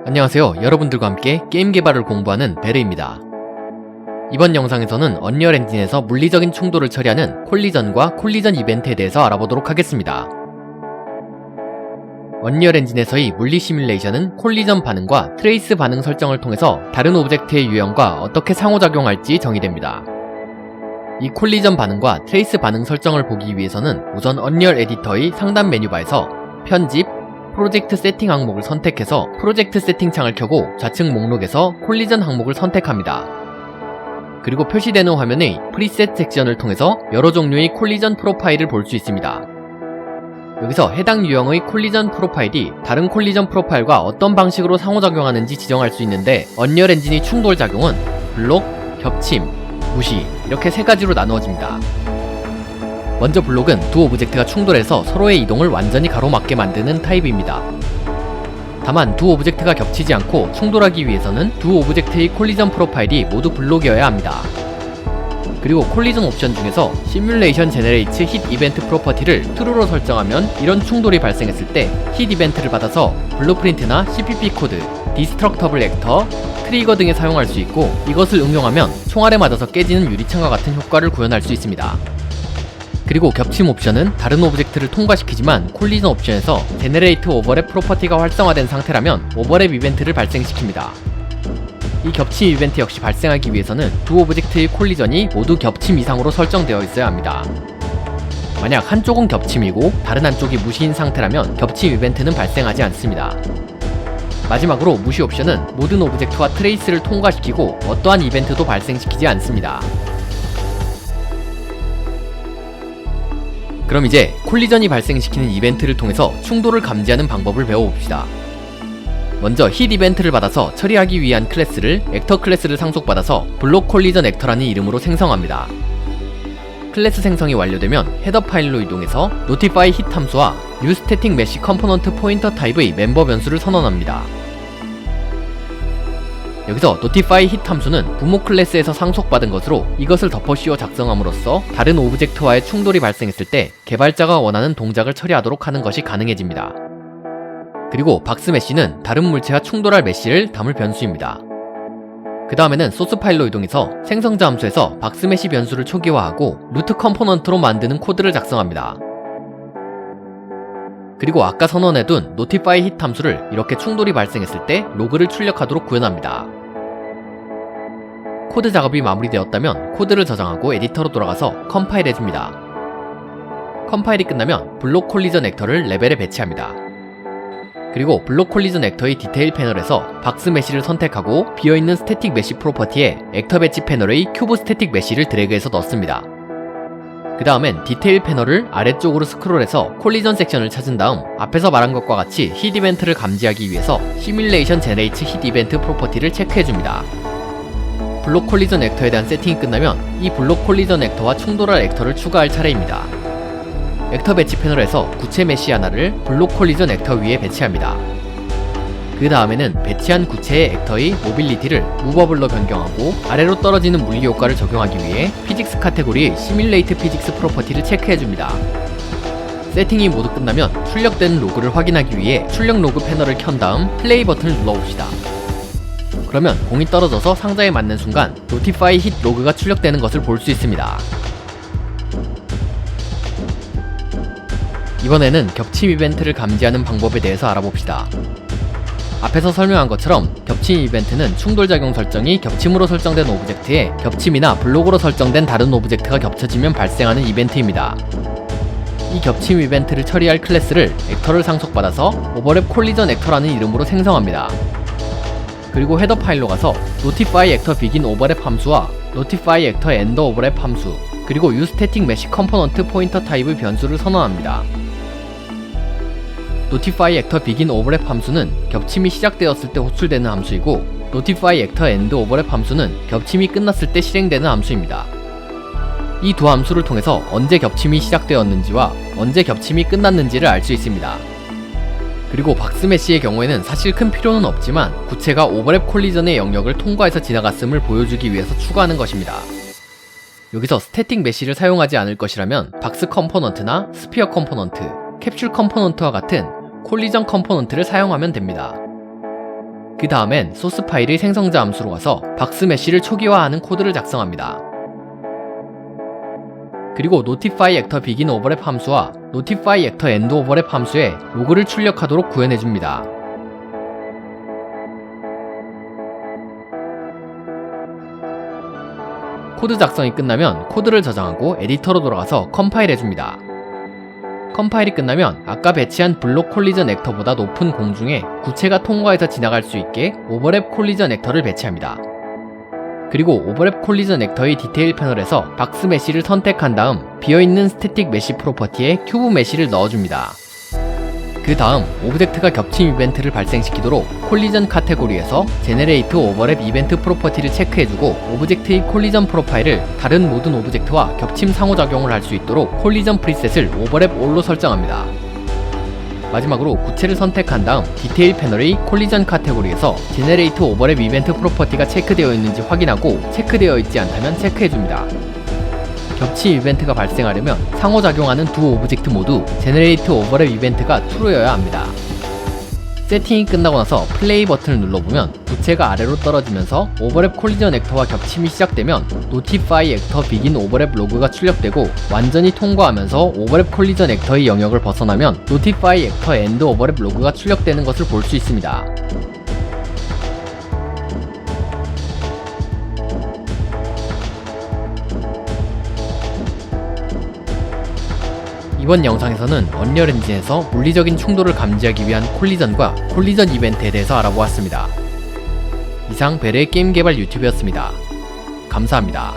안녕하세요. 여러분들과 함께 게임 개발을 공부하는 베르입니다. 이번 영상에서는 언리얼 엔진에서 물리적인 충돌을 처리하는 콜리전과 콜리전 이벤트에 대해서 알아보도록 하겠습니다. 언리얼 엔진에서의 물리 시뮬레이션은 콜리전 반응과 트레이스 반응 설정을 통해서 다른 오브젝트의 유형과 어떻게 상호작용할지 정의됩니다. 이 콜리전 반응과 트레이스 반응 설정을 보기 위해서는 우선 언리얼 에디터의 상단 메뉴바에서 편집, 프로젝트 세팅 항목을 선택해서 프로젝트 세팅 창을 켜고 좌측 목록에서 콜리전 항목을 선택합니다. 그리고 표시되는 화면의 프리셋 섹션을 통해서 여러 종류의 콜리전 프로파일을 볼 수 있습니다. 여기서 해당 유형의 콜리전 프로파일이 다른 콜리전 프로파일과 어떤 방식으로 상호작용하는지 지정할 수 있는데, 언리얼 엔진의 충돌 작용은 블록, 겹침, 무시 이렇게 세 가지로 나누어집니다. 먼저 블록은 두 오브젝트가 충돌해서 서로의 이동을 완전히 가로막게 만드는 타입입니다. 다만 두 오브젝트가 겹치지 않고 충돌하기 위해서는 두 오브젝트의 콜리전 프로파일이 모두 블록이어야 합니다. 그리고 콜리전 옵션 중에서 시뮬레이션 제너레이트 힛 이벤트 프로퍼티를 true로 설정하면 이런 충돌이 발생했을 때 힛 이벤트를 받아서 블루프린트나 CPP 코드, 디스트럭터블 액터, 트리거 등에 사용할 수 있고, 이것을 응용하면 총알에 맞아서 깨지는 유리창과 같은 효과를 구현할 수 있습니다. 그리고 겹침 옵션은 다른 오브젝트를 통과시키지만 콜리전 옵션에서 제너레이트 오버랩 프로퍼티가 활성화된 상태라면 오버랩 이벤트를 발생시킵니다. 이 겹침 이벤트 역시 발생하기 위해서는 두 오브젝트의 콜리전이 모두 겹침 이상으로 설정되어 있어야 합니다. 만약 한쪽은 겹침이고 다른 한쪽이 무시인 상태라면 겹침 이벤트는 발생하지 않습니다. 마지막으로 무시 옵션은 모든 오브젝트와 트레이스를 통과시키고 어떠한 이벤트도 발생시키지 않습니다. 그럼 이제 콜리전이 발생시키는 이벤트를 통해서 충돌을 감지하는 방법을 배워봅시다. 먼저 힛 이벤트를 받아서 처리하기 위한 클래스를 액터 클래스를 상속받아서 블록 콜리전 액터라는 이름으로 생성합니다. 클래스 생성이 완료되면 헤더 파일로 이동해서 notify 힛 함수와 uStatic mesh component pointer 타입의 멤버 변수를 선언합니다. 여기서 notify 힛 함수는 부모 클래스에서 상속받은 것으로 이것을 덮어씌워 작성함으로써 다른 오브젝트와의 충돌이 발생했을 때 개발자가 원하는 동작을 처리하도록 하는 것이 가능해집니다. 그리고 박스 메쉬는 다른 물체와 충돌할 메쉬를 담을 변수입니다. 그 다음에는 소스 파일로 이동해서 생성자 함수에서 박스 메쉬 변수를 초기화하고 루트 컴포넌트로 만드는 코드를 작성합니다. 그리고 아까 선언해둔 notify 힛 함수를 이렇게 충돌이 발생했을 때 로그를 출력하도록 구현합니다. 코드 작업이 마무리되었다면 코드를 저장하고 에디터로 돌아가서 컴파일 해줍니다. 컴파일이 끝나면 블록 콜리전 액터를 레벨에 배치합니다. 그리고 블록 콜리전 액터의 디테일 패널에서 박스 메쉬를 선택하고 비어있는 스태틱 메쉬 프로퍼티에 액터 배치 패널의 큐브 스태틱 메쉬를 드래그해서 넣습니다. 그 다음엔 디테일 패널을 아래쪽으로 스크롤해서 콜리전 섹션을 찾은 다음 앞에서 말한 것과 같이 힛 이벤트를 감지하기 위해서 시뮬레이션 제너레이트 힛 이벤트 프로퍼티를 체크해줍니다. 블록 콜리전 액터에 대한 세팅이 끝나면 이 블록 콜리전 액터와 충돌할 액터를 추가할 차례입니다. 액터 배치 패널에서 구체 메쉬 하나를 블록 콜리전 액터 위에 배치합니다. 그 다음에는 배치한 구체의 액터의 모빌리티를 무버블로 변경하고 아래로 떨어지는 물리 효과를 적용하기 위해 피직스 카테고리의 시뮬레이트 피직스 프로퍼티를 체크해줍니다. 세팅이 모두 끝나면 출력된 로그를 확인하기 위해 출력 로그 패널을 켠 다음 플레이 버튼을 눌러봅시다. 그러면 공이 떨어져서 상자에 맞는 순간 notify 힛 로그가 출력되는 것을 볼 수 있습니다. 이번에는 겹침 이벤트를 감지하는 방법에 대해서 알아봅시다. 앞에서 설명한 것처럼 겹침 이벤트는 충돌작용 설정이 겹침으로 설정된 오브젝트에 겹침이나 블록으로 설정된 다른 오브젝트가 겹쳐지면 발생하는 이벤트입니다. 이 겹침 이벤트를 처리할 클래스를 액터를 상속받아서 오버랩 콜리전 액터라는 이름으로 생성합니다. 그리고 헤더 파일로 가서 notify actor begin overlap 함수와 notify actor end overlap 함수, 그리고 uStatic mesh component pointer 타입의 변수를 선언합니다. notify actor begin overlap 함수는 겹침이 시작되었을 때 호출되는 함수이고, notify actor end overlap 함수는 겹침이 끝났을 때 실행되는 함수입니다. 이 두 함수를 통해서 언제 겹침이 시작되었는지와 언제 겹침이 끝났는지를 알 수 있습니다. 그리고 박스 메쉬의 경우에는 사실 큰 필요는 없지만 구체가 오버랩 콜리전의 영역을 통과해서 지나갔음을 보여주기 위해서 추가하는 것입니다. 여기서 스태틱 메쉬를 사용하지 않을 것이라면 박스 컴포넌트나 스피어 컴포넌트, 캡슐 컴포넌트와 같은 콜리전 컴포넌트를 사용하면 됩니다. 그 다음엔 소스 파일의 생성자 함수로 가서 박스 메쉬를 초기화하는 코드를 작성합니다. 그리고 notify actor begin overlap 함수와 notify actor end overlap 함수에 로그를 출력하도록 구현해줍니다. 코드 작성이 끝나면 코드를 저장하고 에디터로 돌아가서 컴파일 해줍니다. 컴파일이 끝나면 아까 배치한 블록 콜리전 액터보다 높은 공중에 구체가 통과해서 지나갈 수 있게 오버랩 콜리전 액터를 배치합니다. 그리고 오버랩 콜리전 액터의 디테일 패널에서 박스 메쉬를 선택한 다음 비어있는 스태틱 메쉬 프로퍼티에 큐브 메쉬를 넣어줍니다. 그 다음 오브젝트가 겹침 이벤트를 발생시키도록 콜리전 카테고리에서 제네레이트 오버랩 이벤트 프로퍼티를 체크해주고 오브젝트의 콜리전 프로파일을 다른 모든 오브젝트와 겹침 상호작용을 할 수 있도록 콜리전 프리셋을 오버랩 all로 설정합니다. 마지막으로 구체를 선택한 다음 디테일 패널의 콜리전 카테고리에서 제네레이트 오버랩 이벤트 프로퍼티가 체크되어 있는지 확인하고 체크되어 있지 않다면 체크해줍니다. 겹침 이벤트가 발생하려면 상호작용하는 두 오브젝트 모두 제네레이트 오버랩 이벤트가 true여야 합니다. 세팅이 끝나고 나서 플레이 버튼을 눌러보면 부채가 아래로 떨어지면서 오버랩 콜리전 액터와 겹침이 시작되면 notify actor begin overlap 로그가 출력되고 완전히 통과하면서 오버랩 콜리전 액터의 영역을 벗어나면 notify actor end overlap 로그가 출력되는 것을 볼 수 있습니다. 이번 영상에서는 언리얼 엔진에서 물리적인 충돌을 감지하기 위한 콜리전과 콜리전 이벤트에 대해서 알아보았습니다. 이상 베레의 게임 개발 유튜브였습니다. 감사합니다.